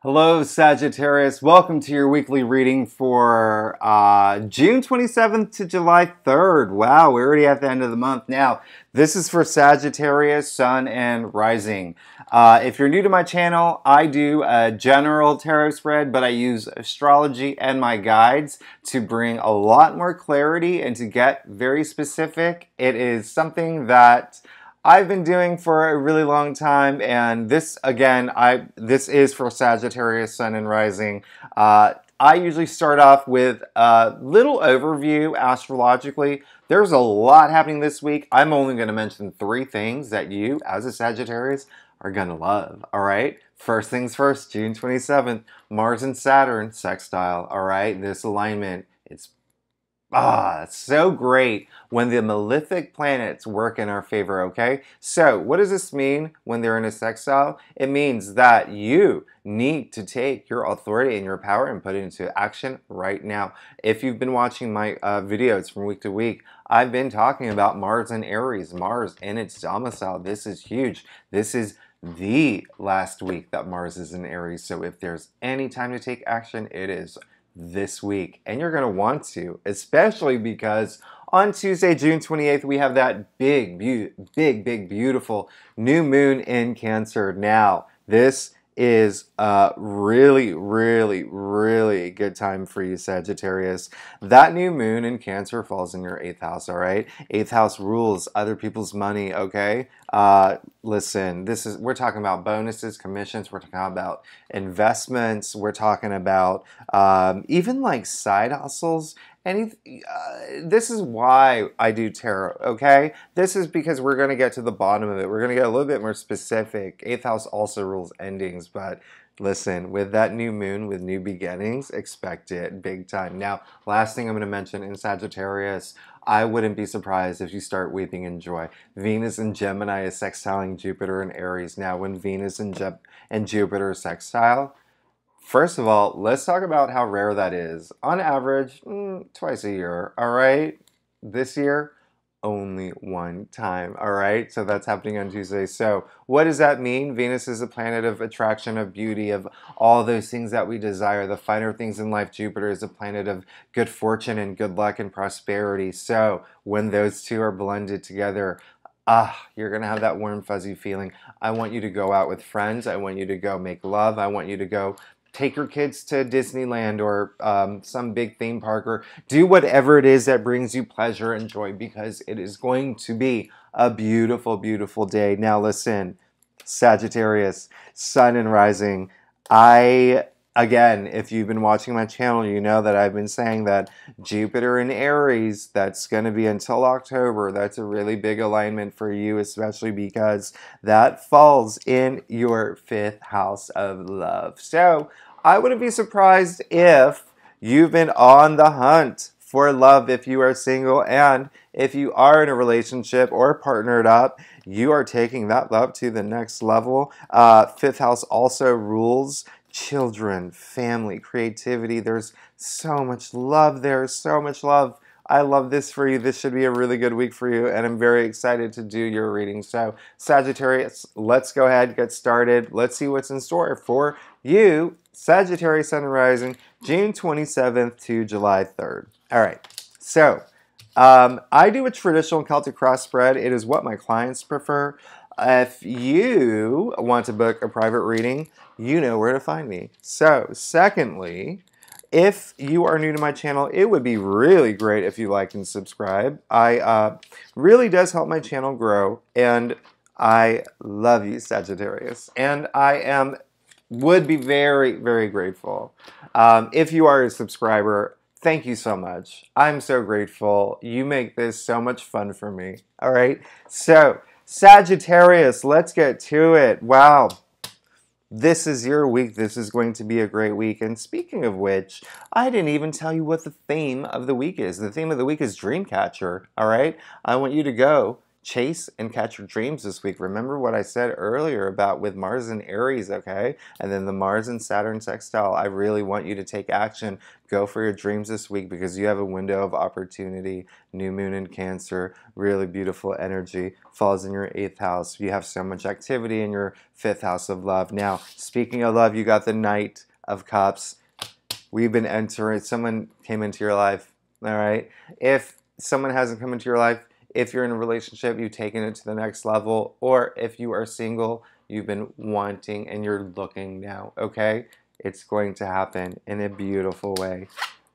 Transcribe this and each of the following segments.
Hello, Sagittarius. Welcome to your weekly reading for June 27th to July 3rd. Wow, we're already at the end of the month now. This is for Sagittarius, Sun, and Rising. If you're new to my channel, I do a general tarot spread, but I use astrology and my guides to bring a lot more clarity and to get very specific. It is something that I've been doing for a really long time, and this, again, this is for Sagittarius, Sun, and Rising. I usually start off with a little overview astrologically. There's a lot happening this week. I'm only going to mention 3 things that you, as a Sagittarius, are going to love, all right? First things first, June 27th, Mars and Saturn sextile, all right? This alignment, it's so great when the malefic planets work in our favor, okay? So, what does this mean when they're in a sextile? It means that you need to take your authority and your power and put it into action right now. If you've been watching my videos from week to week, I've been talking about Mars and Aries, Mars in its domicile. This is huge. This is the last week that Mars is in Aries, so if there's any time to take action, it is this week, and you're going to want to, especially because on Tuesday, June 28th, we have that big, beautiful new moon in Cancer. Now, this is a really good time for you, Sagittarius. That new moon in Cancer falls in your 8th house, all right? 8th house rules other people's money, okay? Listen, we're talking about bonuses, commissions, we're talking about investments, we're talking about even like side hustles. This is why I do tarot, okay? This is because we're going to get to the bottom of it. We're going to get a little bit more specific. 8th house also rules endings, but listen, with that new moon, with new beginnings, expect it big time. Now, last thing I'm going to mention in Sagittarius, I wouldn't be surprised if you start weeping in joy. Venus and Gemini is sextiling Jupiter and Aries. Now, when Venus and Jupiter sextile, first of all, let's talk about how rare that is. On average, twice a year, all right? This year, only 1 time, all right? So that's happening on Tuesday. So what does that mean? Venus is a planet of attraction, of beauty, of all those things that we desire, the finer things in life. Jupiter is a planet of good fortune and good luck and prosperity. So when those two are blended together, you're going to have that warm, fuzzy feeling. I want you to go out with friends. I want you to go make love. I want you to go take your kids to Disneyland or some big theme park, or do whatever it is that brings you pleasure and joy, because it is going to be a beautiful, beautiful day. Now listen, Sagittarius, Sun and Rising, again, if you've been watching my channel, you know that I've been saying that Jupiter in Aries, that's going to be until October. That's a really big alignment for you, especially because that falls in your 5th house of love. So I wouldn't be surprised if you've been on the hunt for love if you are single, and if you are in a relationship or partnered up, you are taking that love to the next level. 5th house also rules children, family, creativity. There's so much love there, so much love. I love this for you. This should be a really good week for you, and I'm very excited to do your reading. So, Sagittarius, let's go ahead, get started. Let's see what's in store for you, Sagittarius, Sun and Rising, June 27th to July 3rd. All right, so I do a traditional Celtic cross spread. It is what my clients prefer. If you want to book a private reading, you know where to find me. So, secondly, if you are new to my channel, it would be really great if you like and subscribe. Really does help my channel grow, and I love you, Sagittarius. And would be very grateful. If you are a subscriber, thank you so much. I'm so grateful. You make this so much fun for me. All right, so Sagittarius, let's get to it. Wow, this is your week. This is going to be a great week. And speaking of which, I didn't even tell you what the theme of the week is. The theme of the week is Dreamcatcher, all right? I want you to go chase and catch your dreams this week. Remember what I said earlier about with Mars and Aries, okay? And then the Mars and Saturn sextile. I really want you to take action. Go for your dreams this week because you have a window of opportunity. New moon in Cancer, really beautiful energy, falls in your 8th house. You have so much activity in your 5th house of love. Now, speaking of love, you got the Knight of Cups. We've been entering, someone came into your life, all right? If someone hasn't come into your life, if you're in a relationship, you've taken it to the next level, or if you are single, you've been wanting and you're looking now, okay? It's going to happen in a beautiful way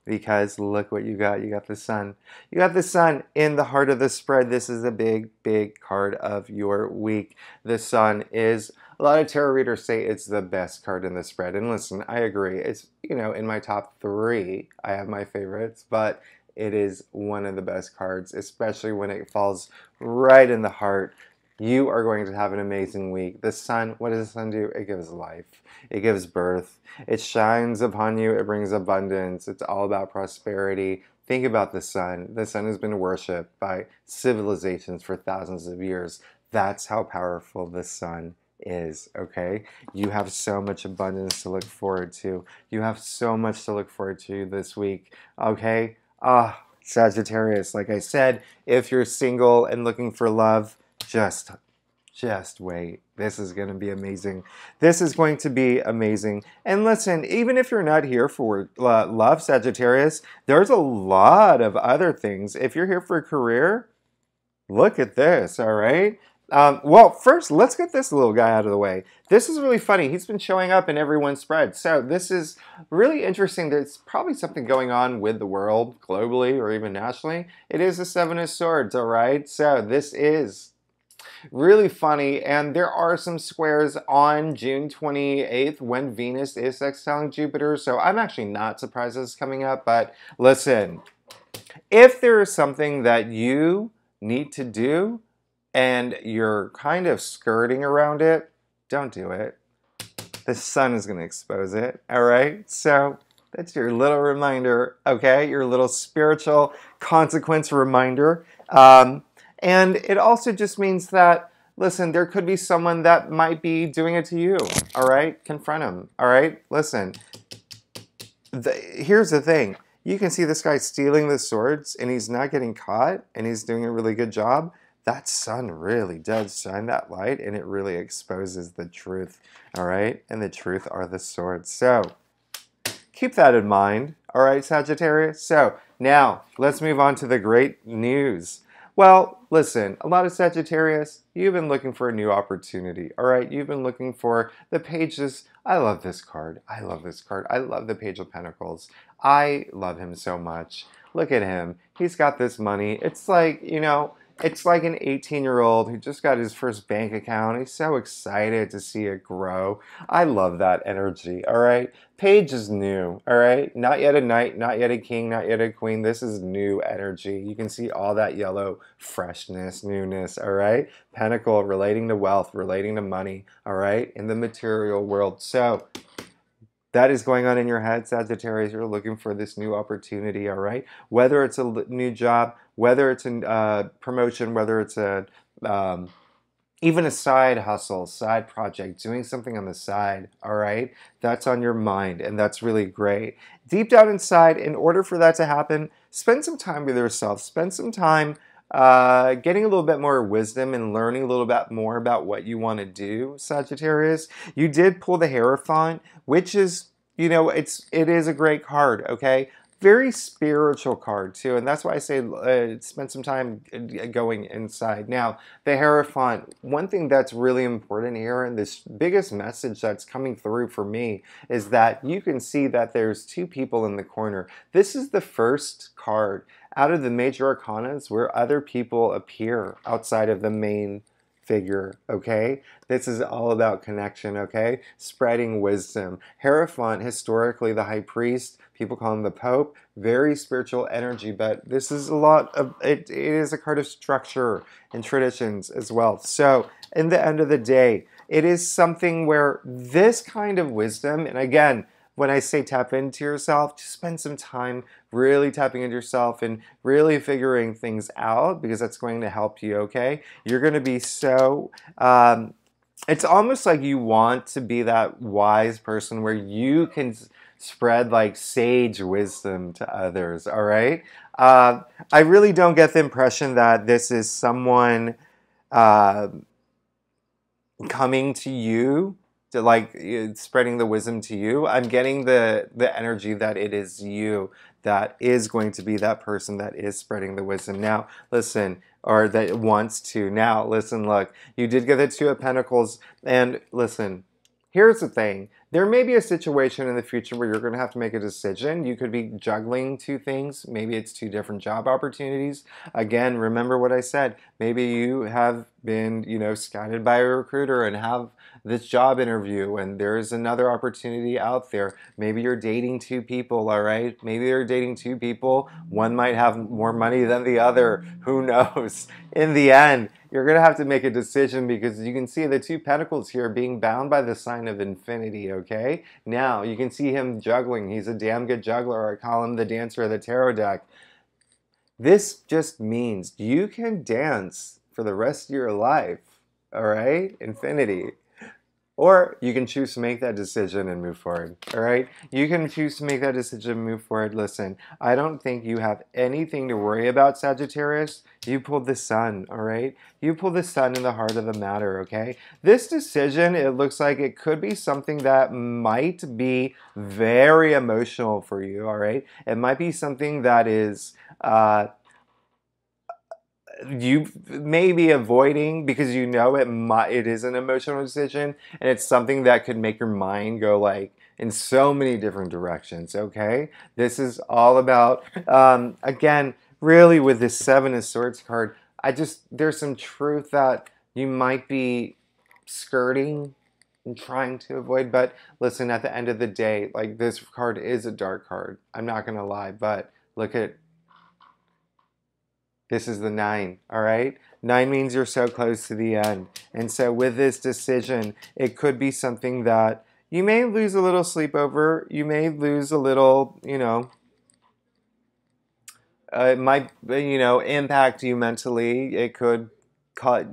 because look what you got. You got the Sun. You got the Sun in the heart of the spread. This is a big, big card of your week. The Sun is, a lot of tarot readers say it's the best card in the spread. And listen, I agree. It's, you know, in my top 3. I have my favorites, but it is one of the best cards, especially when it falls right in the heart. You are going to have an amazing week. The Sun, what does the Sun do? It gives life. It gives birth. It shines upon you. It brings abundance. It's all about prosperity. Think about the Sun. The Sun has been worshipped by civilizations for thousands of years. That's how powerful the Sun is, okay? You have so much abundance to look forward to. You have so much to look forward to this week, okay? Sagittarius, like I said, if you're single and looking for love, just wait. This is going to be amazing. This is going to be amazing. And listen, even if you're not here for love, Sagittarius, there's a lot of other things. If you're here for a career, look at this, all right? Well, first, let's get this little guy out of the way. This is really funny. He's been showing up in everyone's spread. So this is really interesting. There's probably something going on with the world, globally or even nationally. It is the 7 of Swords, all right? So this is really funny. And there are some squares on June 28th when Venus is sextiling Jupiter. So I'm actually not surprised this is coming up. But listen, if there is something that you need to do, and you're kind of skirting around it, don't do it. The Sun is going to expose it, all right? So that's your little reminder, okay? Your little spiritual consequence reminder. And it also just means that, listen, there could be someone that might be doing it to you, all right? Confront him, all right? Listen, here's the thing. You can see this guy stealing the swords, and he's not getting caught, and he's doing a really good job. That Sun really does shine that light, and it really exposes the truth, all right? And the truth are the swords. So keep that in mind, all right, Sagittarius? So now let's move on to the great news. Well, listen, a lot of Sagittarius, you've been looking for a new opportunity, all right? You've been looking for the pages. I love this card. I love this card. I love the Page of Pentacles. I love him so much. Look at him. He's got this money. It's like, you know, it's like an 18-year-old who just got his first bank account. He's so excited to see it grow. I love that energy, all right? Page is new, all right? Not yet a knight, not yet a king, not yet a queen. This is new energy. You can see all that yellow freshness, newness, all right? Pentacle relating to wealth, relating to money, all right? In the material world. So that is going on in your head, Sagittarius. You're looking for this new opportunity, all right? Whether it's a new job, whether it's a promotion, whether it's a even a side hustle, side project, doing something on the side, all right? That's on your mind, and that's really great. Deep down inside, in order for that to happen, spend some time with yourself. Spend some time getting a little bit more wisdom and learning a little bit more about what you want to do, Sagittarius. You did pull the Hierophant, which is, you know, it is a great card, okay? Very spiritual card too, and that's why I say spend some time going inside. Now, the Hierophant, one thing that's really important here, and this biggest message that's coming through for me, is that you can see that there's 2 people in the corner. This is the first card out of the major arcanas where other people appear outside of the main figure, okay? This is all about connection, okay? Spreading wisdom. Hierophant, historically the high priest, people call him the Pope, very spiritual energy, but this is a lot of, it is a card of structure and traditions as well. So, in the end of the day, it is something where this kind of wisdom, and again, when I say tap into yourself, just spend some time really tapping into yourself and really figuring things out, because that's going to help you, okay? You're going to be so... it's almost like you want to be that wise person where you can spread like sage wisdom to others, all right? I really don't get the impression that this is someone coming to you, to like spreading the wisdom to you. I'm getting the energy that it is you that is going to be that person that is spreading the wisdom. Now, listen, or that wants to. Now, listen, look, you did get the Two of Pentacles, and listen, here's the thing. There may be a situation in the future where you're going to have to make a decision. You could be juggling two things. Maybe it's two different job opportunities. Again, remember what I said. Maybe you have been, scouted by a recruiter and have this job interview, and there's another opportunity out there. Maybe you're dating two people, all right? Maybe you're dating two people. One might have more money than the other. Who knows? In the end, you're going to have to make a decision, because you can see the Two Pentacles here being bound by the sign of infinity, okay? Now, you can see him juggling. He's a damn good juggler. I call him the dancer of the tarot deck. This just means you can dance for the rest of your life, all right? Infinity. Or you can choose to make that decision and move forward, all right? You can choose to make that decision and move forward. Listen, I don't think you have anything to worry about, Sagittarius. You pulled the Sun, all right? You pulled the Sun in the heart of the matter, okay? This decision, it looks like it could be something that might be very emotional for you, all right? It might be something that is... you may be avoiding because it is an emotional decision, and it's something that could make your mind go like in so many different directions, okay? This is all about, again, really with this Seven of Swords card, there's some truth that you might be skirting and trying to avoid, but listen, at the end of the day, like, this card is a dark card. I'm not gonna lie, but look at... This is the 9, all right? 9 means you're so close to the end. And so with this decision, it could be something that you may lose a little sleep over. You may lose a little, it might, impact you mentally. It could, I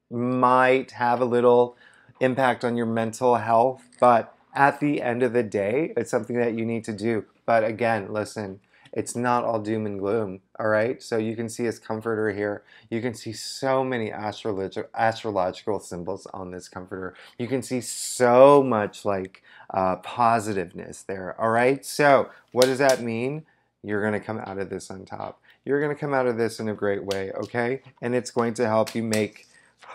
might have a little impact on your mental health. But at the end of the day, it's something that you need to do. But again, listen, it's not all doom and gloom, all right? So you can see his comforter here. You can see so many astrological symbols on this comforter. You can see so much like positiveness there, all right? So what does that mean? You're going to come out of this on top. You're going to come out of this in a great way, okay? And it's going to help you make...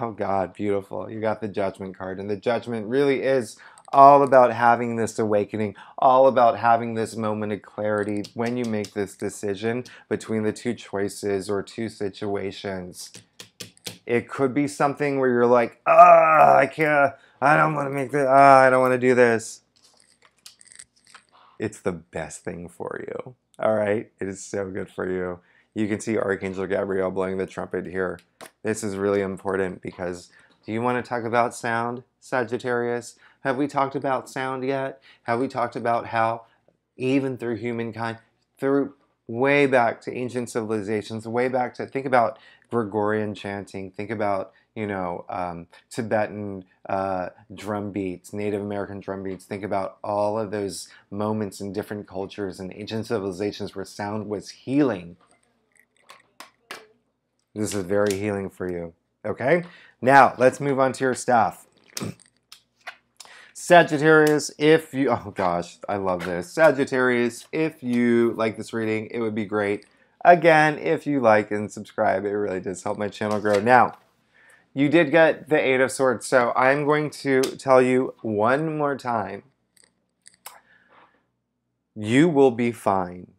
Oh God, beautiful. You got the Judgment card, and the Judgment really is all about having this awakening, all about having this moment of clarity when you make this decision between the two choices or two situations. It could be something where you're like, I don't want to make this, I don't want to do this. It's the best thing for you, all right? It is so good for you. You can see Archangel Gabriel blowing the trumpet here. This is really important because do you want to talk about sound, Sagittarius? Have we talked about sound yet? Have we talked about how even through humankind, through way back to ancient civilizations, way back to, think about Gregorian chanting, think about, Tibetan drum beats, Native American drum beats, think about all of those moments in different cultures and ancient civilizations where sound was healing. This is very healing for you, okay? Now, let's move on to your staff. Sagittarius, oh gosh, I love this. Sagittarius, if you like this reading, it would be great. Again, if you like and subscribe, it really does help my channel grow. Now, you did get the Eight of Swords, so I'm going to tell you one more time. You will be fine.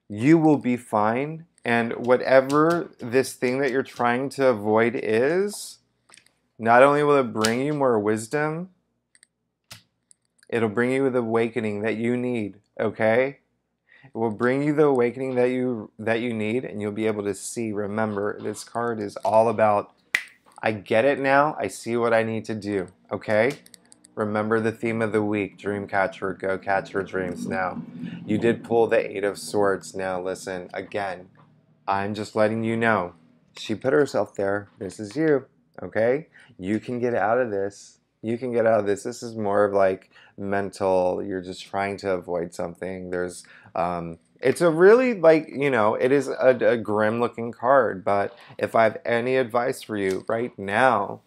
You will be fine, and whatever this thing that you're trying to avoid is, not only will it bring you more wisdom, it'll bring you the awakening that you need, okay? It will bring you the awakening that you need, and you'll be able to see. Remember, this card is all about, I get it now, I see what I need to do, okay? Remember the theme of the week, dream catcher, go catch your dreams. Now, you did pull the Eight of Swords. Now, listen, again, I'm just letting you know. She put herself there. This is you, okay? You can get out of this. You can get out of this. This is more of like mental. You're just trying to avoid something. It's a really like, it is a grim looking card. But if I have any advice for you right now,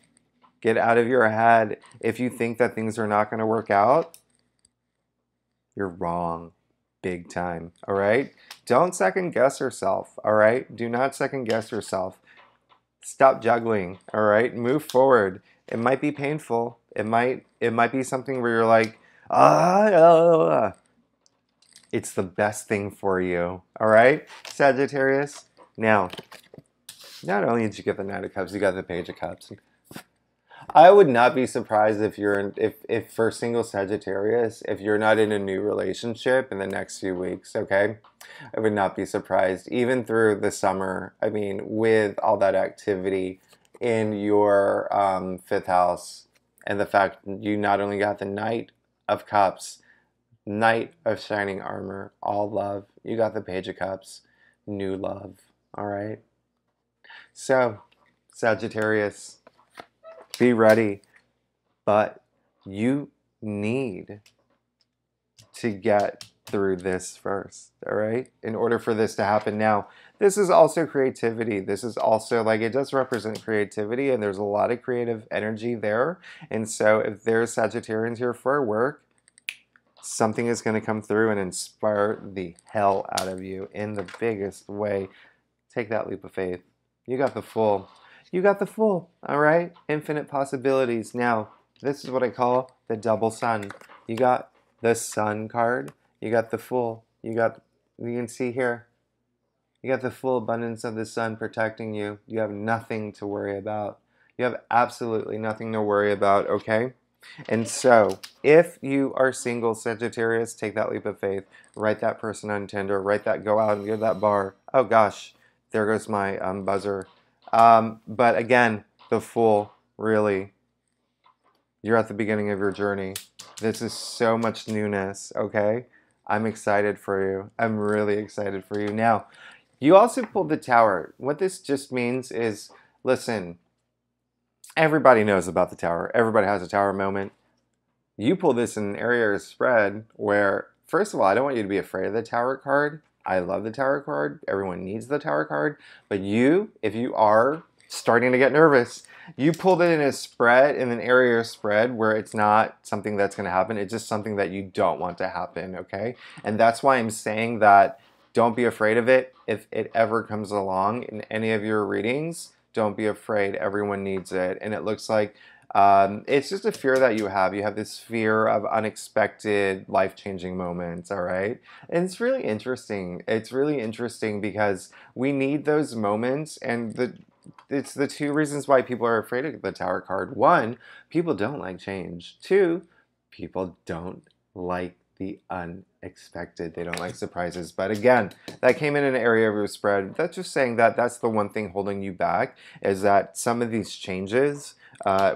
get out of your head. If you think that things are not going to work out, you're wrong. Big time, all right? Don't second guess yourself, all right? Do not second guess yourself. Stop juggling, all right? Move forward. It might be painful. It might be something where you're like, It's the best thing for you, all right, Sagittarius? Now, not only did you get the Knight of Cups, you got the Page of Cups. I would not be surprised if for single Sagittarius, if you're not in a new relationship in the next few weeks, okay? I would not be surprised, even through the summer. I mean, with all that activity in your 5th house, and the fact you not only got the Knight of Cups, Knight of Shining Armor, all love. You got the Page of Cups, new love, all right? So, Sagittarius, be ready, but you need to get through this first, all right? In order for this to happen. Now, this is also creativity. This is also, like, it does represent creativity, and there's a lot of creative energy there. And so if there's Sagittarians here for work, something is going to come through and inspire the hell out of you in the biggest way. Take that leap of faith. You got the Fool. You got the Fool, all right? Infinite possibilities. Now, this is what I call the double sun. You got the Sun card. You got the Fool. You can see here. You got the full abundance of the sun protecting you. You have nothing to worry about. You have absolutely nothing to worry about, okay? And so, if you are single, Sagittarius, take that leap of faith. Write that person on Tinder. Go out and get that bar. Oh gosh, there goes my buzzer. But again, the Fool, really, you're at the beginning of your journey. This is so much newness, okay? I'm excited for you. I'm really excited for you. Now, you also pulled the Tower. What this just means is, listen, everybody knows about the Tower. Everybody has a Tower moment. You pull this in an area of spread where, first of all, I don't want you to be afraid of the Tower card. I love the Tower card. Everyone needs the Tower card. But you, if you are starting to get nervous, you pulled it in a spread, in an area of spread where it's not something that's going to happen. It's just something that you don't want to happen, okay? And that's why I'm saying that don't be afraid of it. If it ever comes along in any of your readings, don't be afraid. Everyone needs it. And it looks like it's just a fear that you have. You have this fear of unexpected, life-changing moments, all right? And it's really interesting. It's really interesting because we need those moments, and it's the two reasons why people are afraid of the Tower card. One, people don't like change. Two, people don't like the unexpected. They don't like surprises. But again, that came in an area of your spread. That's just saying that that's the one thing holding you back, is that some of these changes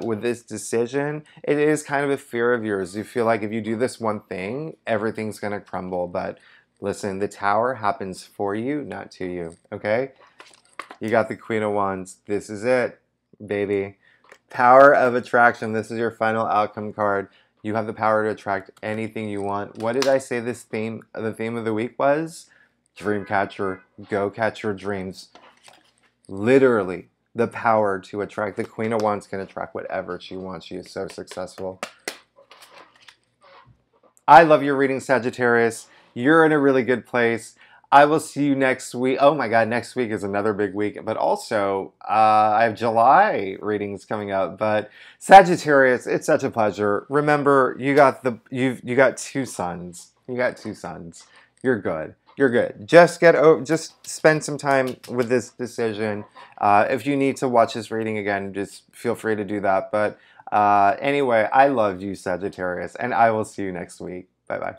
with this decision, it is kind of a fear of yours. You feel like if you do this one thing, everything's going to crumble. But listen, the Tower happens for you, not to you, okay? You got the Queen of Wands. This is it, baby. Power of attraction. This is your final outcome card. You have the power to attract anything you want. What did I say the theme of the week was? Dream catcher. Go catch your dreams. Literally, the power to attract. The Queen of Wands can attract whatever she wants. She is so successful. I love your reading, Sagittarius. You're in a really good place. I will see you next week. Oh my God, next week is another big week. But also, I have July readings coming up. But Sagittarius, it's such a pleasure. Remember, you got two suns. You got two suns. You're good. You're good. Just spend some time with this decision. If you need to watch this reading again, just feel free to do that. But anyway, I love you, Sagittarius, and I will see you next week. Bye-bye.